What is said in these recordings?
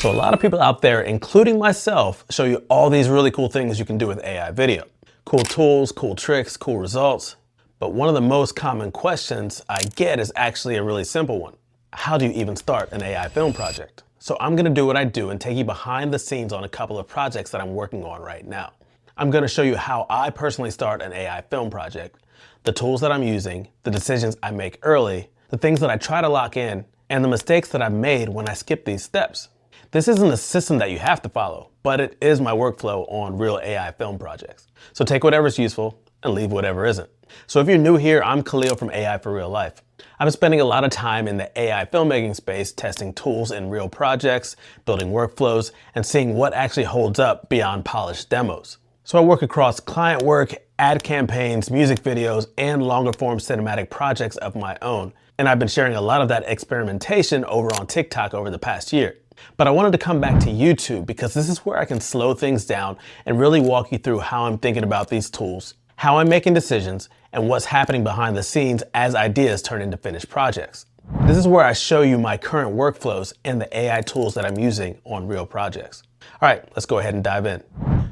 So a lot of people out there, including myself, show you all these really cool things you can do with AI video. Cool tools, cool tricks, cool results. But one of the most common questions I get is actually a really simple one. How do you even start an AI film project? So I'm gonna do what I do and take you behind the scenes on a couple of projects that I'm working on right now. I'm gonna show you how I personally start an AI film project, the tools that I'm using, the decisions I make early, the things that I try to lock in, and the mistakes that I've made when I skip these steps. This isn't a system that you have to follow, but it is my workflow on real AI film projects. So take whatever's useful and leave whatever isn't. So if you're new here, I'm Khalil from AI for Real Life. I've been spending a lot of time in the AI filmmaking space, testing tools in real projects, building workflows, and seeing what actually holds up beyond polished demos. So I work across client work, ad campaigns, music videos, and longer form cinematic projects of my own. And I've been sharing a lot of that experimentation over on TikTok over the past year. But I wanted to come back to YouTube because this is where I can slow things down and really walk you through how I'm thinking about these tools, how I'm making decisions, and what's happening behind the scenes as ideas turn into finished projects. This is where I show you my current workflows and the AI tools that I'm using on real projects. All right, let's go ahead and dive in.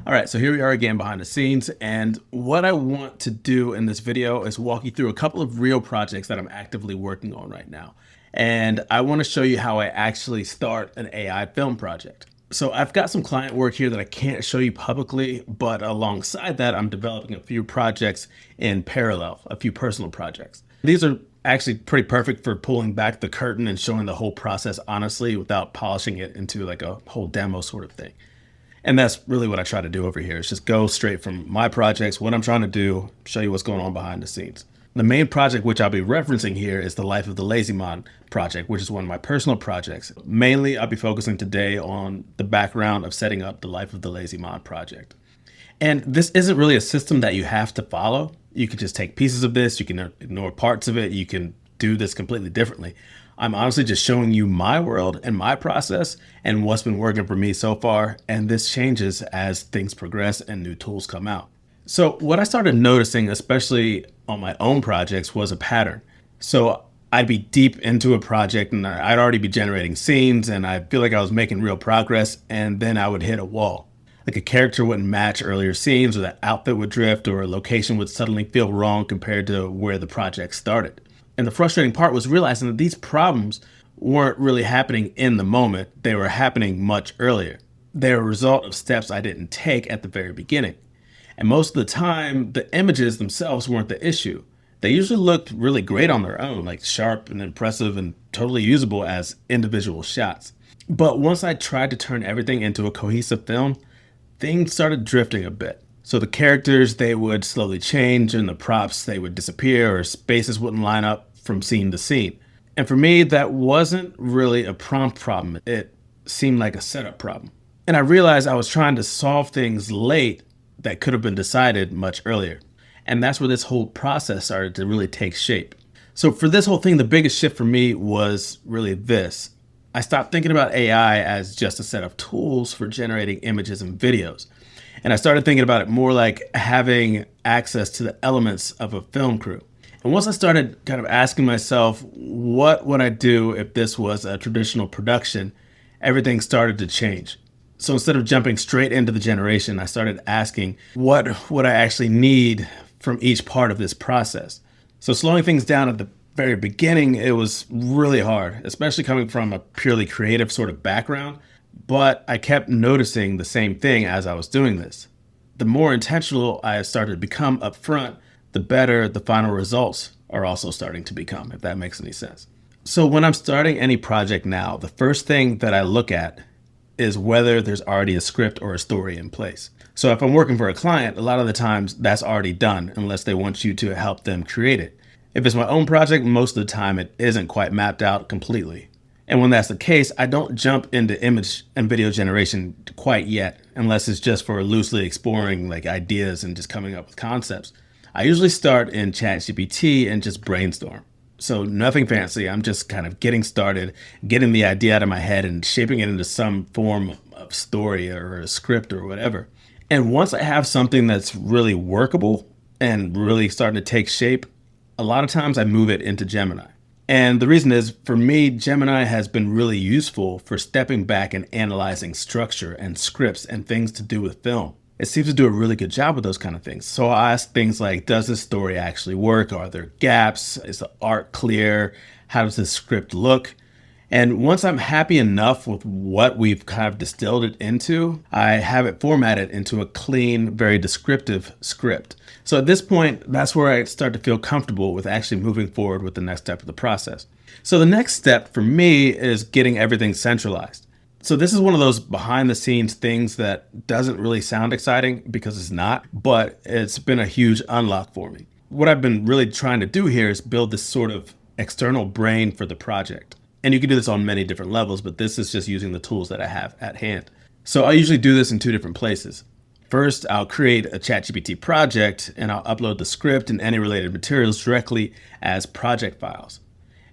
All right, so here we are again behind the scenes, and what I want to do in this video is walk you through a couple of real projects that I'm actively working on right now. And I want to show you how I actually start an AI film project. So I've got some client work here that I can't show you publicly, but alongside that, I'm developing a few projects in parallel, a few personal projects. These are actually pretty perfect for pulling back the curtain and showing the whole process honestly without polishing it into like a whole demo sort of thing. And that's really what I try to do over here. Is just go straight from my projects, what I'm trying to do, show you what's going on behind the scenes. The main project which I'll be referencing here is the Life of the Lazy Mod project, which is one of my personal projects. Mainly, I'll be focusing today on the background of setting up the Life of the Lazy Mod project. And this isn't really a system that you have to follow. You can just take pieces of this, you can ignore parts of it, you can do this completely differently. I'm honestly just showing you my world and my process and what's been working for me so far. And this changes as things progress and new tools come out. So what I started noticing, especially on my own projects, was a pattern. So I'd be deep into a project and I'd already be generating scenes and I feel like I was making real progress, and then I would hit a wall. Like a character wouldn't match earlier scenes, or the outfit would drift, or a location would suddenly feel wrong compared to where the project started. And the frustrating part was realizing that these problems weren't really happening in the moment. They were happening much earlier. They were a result of steps I didn't take at the very beginning. And most of the time, the images themselves weren't the issue. They usually looked really great on their own, like sharp and impressive and totally usable as individual shots. But once I tried to turn everything into a cohesive film, things started drifting a bit. So the characters, they would slowly change, and the props, they would disappear, or spaces wouldn't line up from scene to scene. And for me, that wasn't really a prompt problem. It seemed like a setup problem. And I realized I was trying to solve things late that could have been decided much earlier. And that's where this whole process started to really take shape. So for this whole thing, the biggest shift for me was really this. I stopped thinking about AI as just a set of tools for generating images and videos. And I started thinking about it more like having access to the elements of a film crew. And once I started kind of asking myself, what would I do if this was a traditional production, everything started to change. So instead of jumping straight into the generation, I started asking, what would I actually need from each part of this process? So slowing things down at the very beginning, it was really hard, especially coming from a purely creative sort of background. But I kept noticing the same thing as I was doing this. The more intentional I started to become up front, the better the final results are also starting to become, if that makes any sense. So when I'm starting any project now, the first thing that I look at is whether there's already a script or a story in place. So if I'm working for a client, a lot of the times that's already done unless they want you to help them create it. If it's my own project, most of the time it isn't quite mapped out completely. And when that's the case, I don't jump into image and video generation quite yet, unless it's just for loosely exploring like ideas and just coming up with concepts. I usually start in ChatGPT and just brainstorm. So nothing fancy. I'm just kind of getting started, getting the idea out of my head and shaping it into some form of story or a script or whatever. And once I have something that's really workable and really starting to take shape, a lot of times I move it into Gemini. And the reason is, for me, Gemini has been really useful for stepping back and analyzing structure and scripts and things to do with film. It seems to do a really good job with those kind of things. So I ask things like, does this story actually work? Are there gaps? Is the art clear? How does the script look? And once I'm happy enough with what we've kind of distilled it into, I have it formatted into a clean, very descriptive script. So at this point, that's where I start to feel comfortable with actually moving forward with the next step of the process. So the next step for me is getting everything centralized. So this is one of those behind the scenes things that doesn't really sound exciting because it's not, but it's been a huge unlock for me. What I've been really trying to do here is build this sort of external brain for the project. And you can do this on many different levels, but this is just using the tools that I have at hand. So I usually do this in two different places. First, I'll create a ChatGPT project and I'll upload the script and any related materials directly as project files.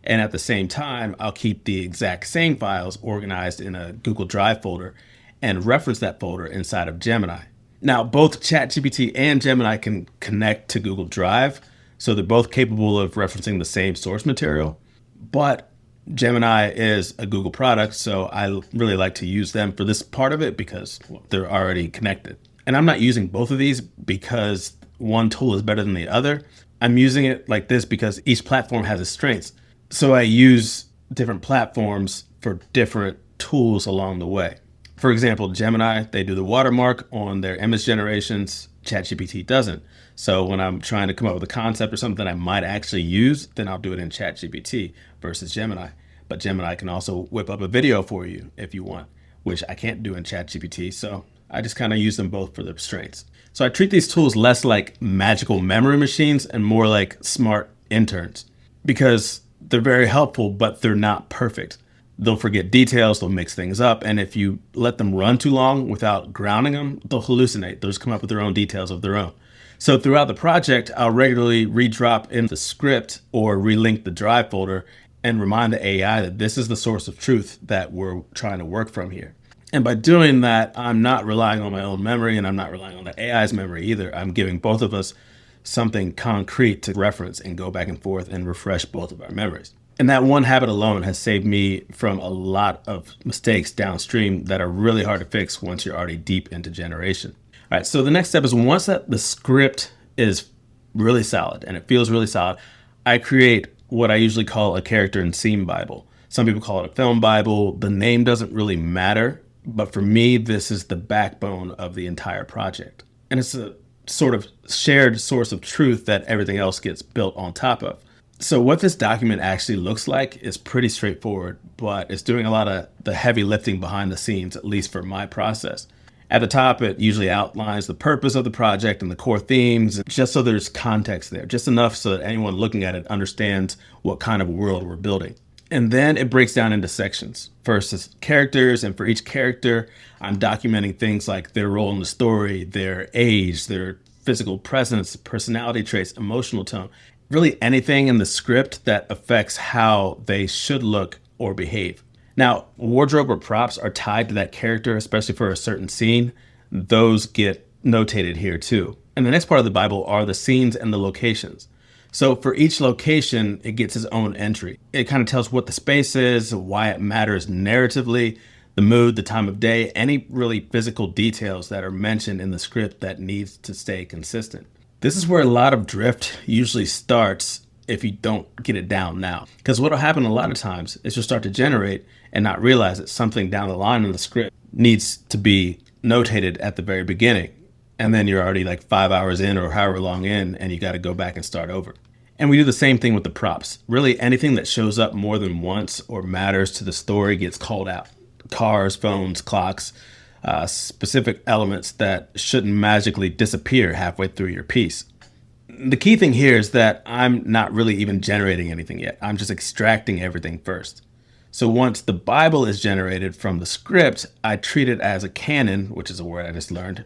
And at the same time, I'll keep the exact same files organized in a Google Drive folder and reference that folder inside of Gemini. Now, both ChatGPT and Gemini can connect to Google Drive, so they're both capable of referencing the same source material. But Gemini is a Google product, so I really like to use them for this part of it because they're already connected. And I'm not using both of these because one tool is better than the other. I'm using it like this because each platform has its strengths. So I use different platforms for different tools along the way. For example, Gemini, they do the watermark on their image generations. ChatGPT doesn't. So when I'm trying to come up with a concept or something that I might actually use, then I'll do it in ChatGPT versus Gemini. But Gemini can also whip up a video for you if you want, which I can't do in ChatGPT. So I just kind of use them both for their strengths. So I treat these tools less like magical memory machines and more like smart interns because they're very helpful, but they're not perfect. They'll forget details, they'll mix things up, and if you let them run too long without grounding them, they'll hallucinate. They'll just come up with their own details of their own. So throughout the project, I'll regularly redrop in the script or relink the drive folder and remind the AI that this is the source of truth that we're trying to work from here. And by doing that, I'm not relying on my own memory and I'm not relying on the AI's memory either. I'm giving both of us something concrete to reference and go back and forth and refresh both of our memories. And that one habit alone has saved me from a lot of mistakes downstream that are really hard to fix once you're already deep into generation. All right, so the next step is once that the script is really solid and it feels really solid, I create what I usually call a character and scene Bible. Some people call it a film Bible. The name doesn't really matter, but for me, this is the backbone of the entire project. And it's a sort of shared source of truth that everything else gets built on top of. So what this document actually looks like is pretty straightforward, but it's doing a lot of the heavy lifting behind the scenes, at least for my process. At the top, it usually outlines the purpose of the project and the core themes, just so there's context there, just enough so that anyone looking at it understands what kind of world we're building. And then it breaks down into sections. First is characters, and for each character, I'm documenting things like their role in the story, their age, their physical presence, personality traits, emotional tone, really anything in the script that affects how they should look or behave. Now, wardrobe or props are tied to that character, especially for a certain scene. Those get notated here too. And the next part of the Bible are the scenes and the locations. So for each location, it gets its own entry. It kind of tells what the space is, why it matters narratively, the mood, the time of day, any really physical details that are mentioned in the script that needs to stay consistent. This is where a lot of drift usually starts if you don't get it down now. Because what will happen a lot of times is you'll start to generate and not realize that something down the line in the script needs to be notated at the very beginning. And then you're already like 5 hours in or however long in, and you got to go back and start over. And we do the same thing with the props. Really anything that shows up more than once or matters to the story gets called out. Cars, phones, clocks, specific elements that shouldn't magically disappear halfway through your piece. The key thing here is that I'm not really even generating anything yet. I'm just extracting everything first. So once the Bible is generated from the script, I treat it as a canon, which is a word I just learned,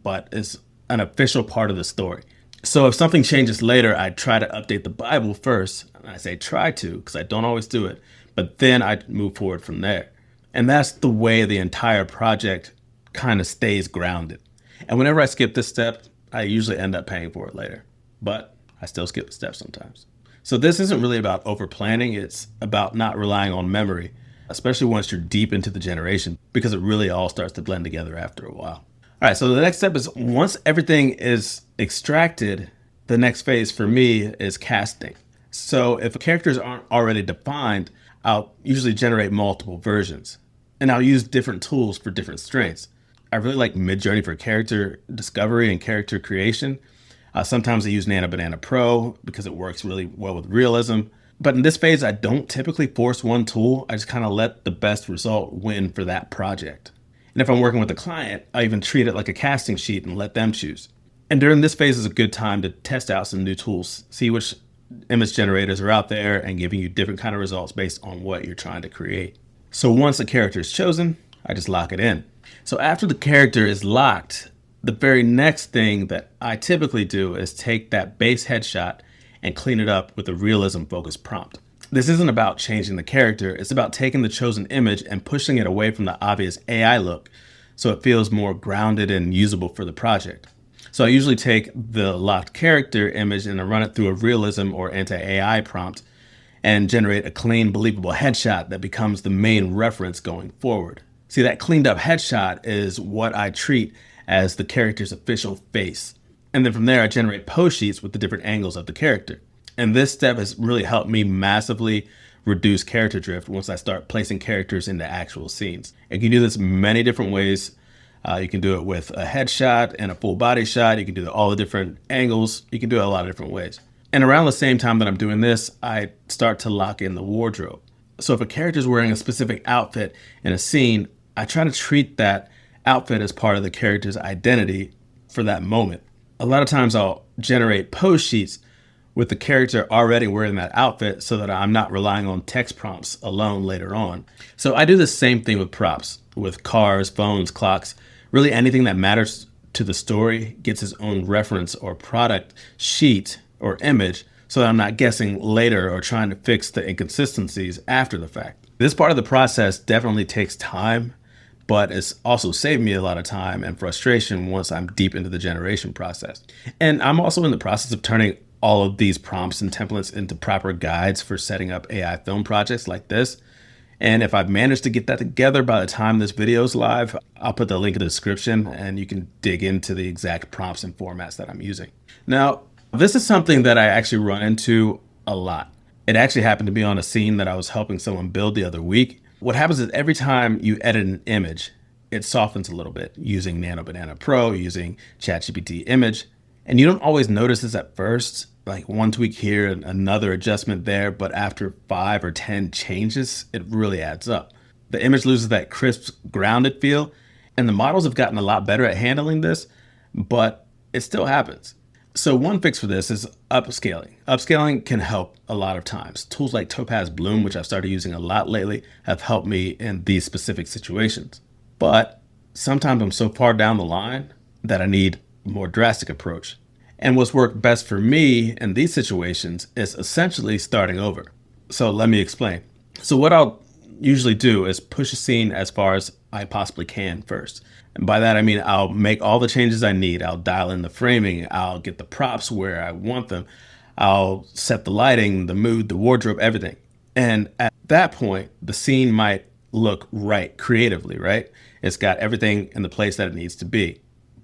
but is an official part of the story. So if something changes later, I try to update the Bible first. And I say try to, because I don't always do it, but then I move forward from there. And that's the way the entire project kind of stays grounded. And whenever I skip this step, I usually end up paying for it later, but I still skip the step sometimes. So this isn't really about over planning. It's about not relying on memory, especially once you're deep into the generation, because it really all starts to blend together after a while. All right, so the next step is once everything is extracted, the next phase for me is casting. So if characters aren't already defined, I'll usually generate multiple versions, and I'll use different tools for different strengths. I really like Midjourney for character discovery and character creation. Sometimes I use Nano Banana Pro because it works really well with Realism. But in this phase, I don't typically force one tool. I just kind of let the best result win for that project. And if I'm working with a client, I even treat it like a casting sheet and let them choose. And during this phase is a good time to test out some new tools, see which image generators are out there and giving you different kind of results based on what you're trying to create. So once a character is chosen, I just lock it in. So after the character is locked, the very next thing that I typically do is take that base headshot and clean it up with a realism focused prompt. This isn't about changing the character, it's about taking the chosen image and pushing it away from the obvious AI look so it feels more grounded and usable for the project. So I usually take the locked character image and I run it through a realism or anti-AI prompt and generate a clean, believable headshot that becomes the main reference going forward. See, that cleaned up headshot is what I treat as the character's official face. And then from there, I generate post sheets with the different angles of the character. And this step has really helped me massively reduce character drift once I start placing characters into actual scenes. And you can do this many different ways. You can do it with a headshot and a full body shot. You can do all the different angles. You can do it a lot of different ways. And around the same time that I'm doing this, I start to lock in the wardrobe. So if a character is wearing a specific outfit in a scene, I try to treat that outfit as part of the character's identity for that moment. A lot of times I'll generate post sheets with the character already wearing that outfit so that I'm not relying on text prompts alone later on. So I do the same thing with props, with cars, phones, clocks, really anything that matters to the story gets its own reference or product sheet or image so that I'm not guessing later or trying to fix the inconsistencies after the fact. This part of the process definitely takes time, but it's also saved me a lot of time and frustration once I'm deep into the generation process. And I'm also in the process of turning all of these prompts and templates into proper guides for setting up AI film projects like this. And if I've managed to get that together by the time this video is live, I'll put the link in the description and you can dig into the exact prompts and formats that I'm using. Now, this is something that I actually run into a lot. It actually happened to be on a scene that I was helping someone build the other week. What happens is every time you edit an image, it softens a little bit using Nano Banana Pro, using ChatGPT image. And you don't always notice this at first, like one tweak here and another adjustment there, but after 5 or 10 changes, it really adds up. The image loses that crisp, grounded feel, and the models have gotten a lot better at handling this, but it still happens. So one fix for this is upscaling. Upscaling can help a lot of times. Tools like Topaz Bloom, which I've started using a lot lately, have helped me in these specific situations. But sometimes I'm so far down the line that I need a more drastic approach. And what's worked best for me in these situations is essentially starting over. So let me explain. So what I'll usually do is push a scene as far as I possibly can first. And by that, I mean, I'll make all the changes I need. I'll dial in the framing. I'll get the props where I want them. I'll set the lighting, the mood, the wardrobe, everything. And at that point, the scene might look right creatively, right? It's got everything in the place that it needs to be.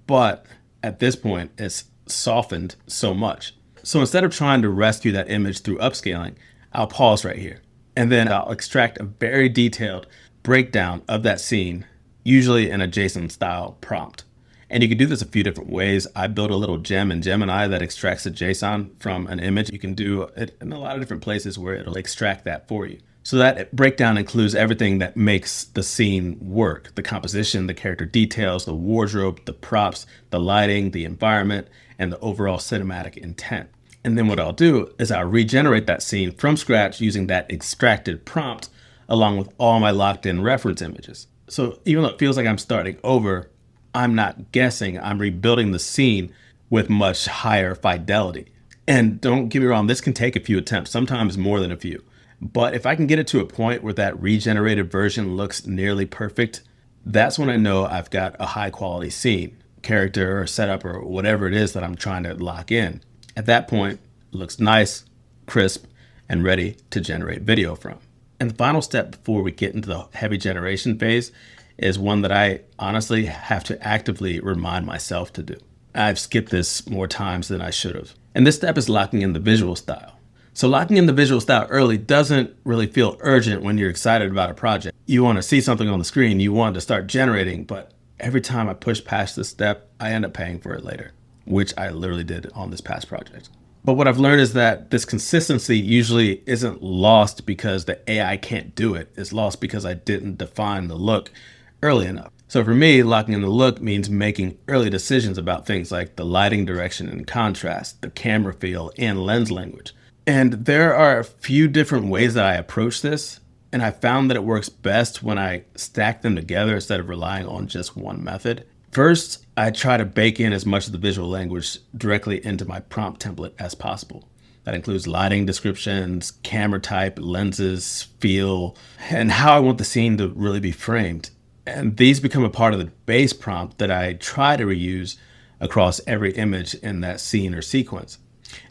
But at this point, it's softened so much. So instead of trying to rescue that image through upscaling, I'll pause right here. And then I'll extract a very detailed breakdown of that scene, usually in a JSON style prompt. And you can do this a few different ways. I built a little gem in Gemini that extracts a JSON from an image. You can do it in a lot of different places where it'll extract that for you. So that breakdown includes everything that makes the scene work: the composition, the character details, the wardrobe, the props, the lighting, the environment, and the overall cinematic intent. And then what I'll do is I'll regenerate that scene from scratch using that extracted prompt along with all my locked in reference images. So even though it feels like I'm starting over, I'm not guessing, I'm rebuilding the scene with much higher fidelity. And don't get me wrong, this can take a few attempts, sometimes more than a few. But if I can get it to a point where that regenerated version looks nearly perfect, that's when I know I've got a high quality scene, character or setup or whatever it is that I'm trying to lock in. At that point, it looks nice, crisp, and ready to generate video from. And the final step before we get into the heavy generation phase is one that I honestly have to actively remind myself to do. I've skipped this more times than I should have. And this step is locking in the visual style. So locking in the visual style early doesn't really feel urgent when you're excited about a project. You want to see something on the screen, you want to start generating, but every time I push past this step, I end up paying for it later, which I literally did on this past project. But what I've learned is that this consistency usually isn't lost because the AI can't do it. It's lost because I didn't define the look early enough. So for me, locking in the look means making early decisions about things like the lighting direction and contrast, the camera feel, and lens language. And there are a few different ways that I approach this, and I found that it works best when I stack them together instead of relying on just one method. First, I try to bake in as much of the visual language directly into my prompt template as possible. That includes lighting descriptions, camera type, lenses, feel, and how I want the scene to really be framed. And these become a part of the base prompt that I try to reuse across every image in that scene or sequence.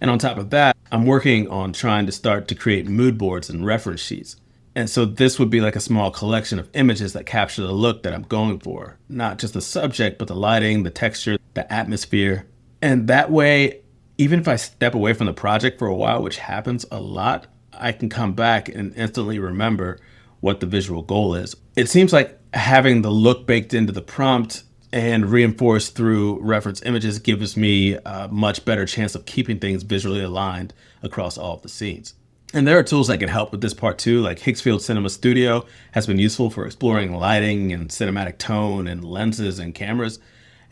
And on top of that, I'm working on trying to start to create mood boards and reference sheets. And so this would be like a small collection of images that capture the look that I'm going for, not just the subject, but the lighting, the texture, the atmosphere. And that way, even if I step away from the project for a while, which happens a lot, I can come back and instantly remember what the visual goal is. It seems like having the look baked into the prompt and reinforced through reference images gives me a much better chance of keeping things visually aligned across all of the scenes. And there are tools that can help with this part too, like Hicksfield Cinema Studio has been useful for exploring lighting and cinematic tone and lenses and cameras.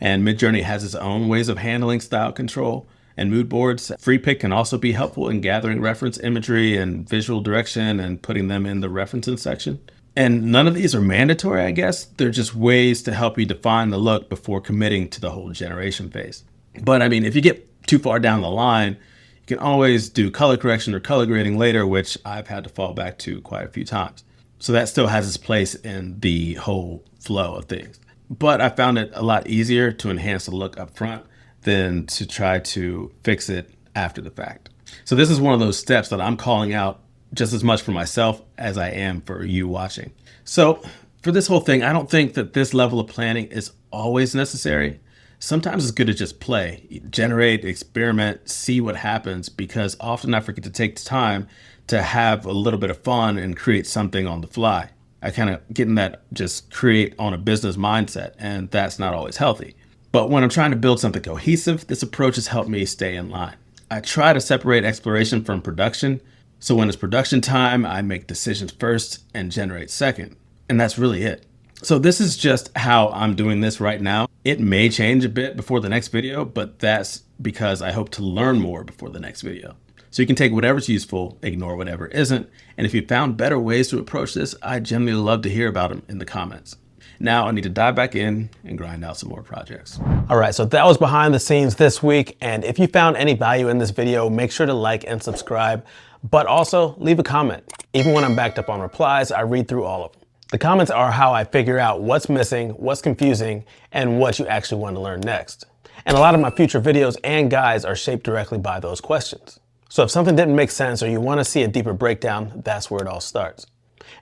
And Midjourney has its own ways of handling style control and mood boards. Freepik can also be helpful in gathering reference imagery and visual direction and putting them in the references section. And none of these are mandatory, I guess. They're just ways to help you define the look before committing to the whole generation phase. But I mean, if you get too far down the line, you can always do color correction or color grading later, which I've had to fall back to quite a few times. So that still has its place in the whole flow of things. But I found it a lot easier to enhance the look up front than to try to fix it after the fact. So this is one of those steps that I'm calling out just as much for myself as I am for you watching. So for this whole thing, I don't think that this level of planning is always necessary. Sometimes it's good to just play, generate, experiment, see what happens, because often I forget to take the time to have a little bit of fun and create something on the fly. I kind of get in that just create on a business mindset, and that's not always healthy. But when I'm trying to build something cohesive, this approach has helped me stay in line. I try to separate exploration from production. So when it's production time, I make decisions first and generate second. And that's really it. So this is just how I'm doing this right now. It may change a bit before the next video, but that's because I hope to learn more before the next video. So you can take whatever's useful, ignore whatever isn't. And if you found better ways to approach this, I'd genuinely love to hear about them in the comments. Now I need to dive back in and grind out some more projects. All right, so that was behind the scenes this week. And if you found any value in this video, make sure to like and subscribe, but also leave a comment. Even when I'm backed up on replies, I read through all of them. The comments are how I figure out what's missing, what's confusing, and what you actually want to learn next. And a lot of my future videos and guides are shaped directly by those questions. So if something didn't make sense or you want to see a deeper breakdown, that's where it all starts.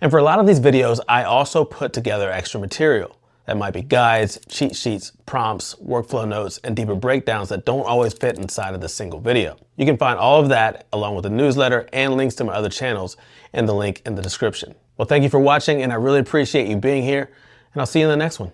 And for a lot of these videos, I also put together extra material. That might be guides, cheat sheets, prompts, workflow notes, and deeper breakdowns that don't always fit inside of the single video. You can find all of that along with the newsletter and links to my other channels in the link in the description. Well, thank you for watching, and I really appreciate you being here, and I'll see you in the next one.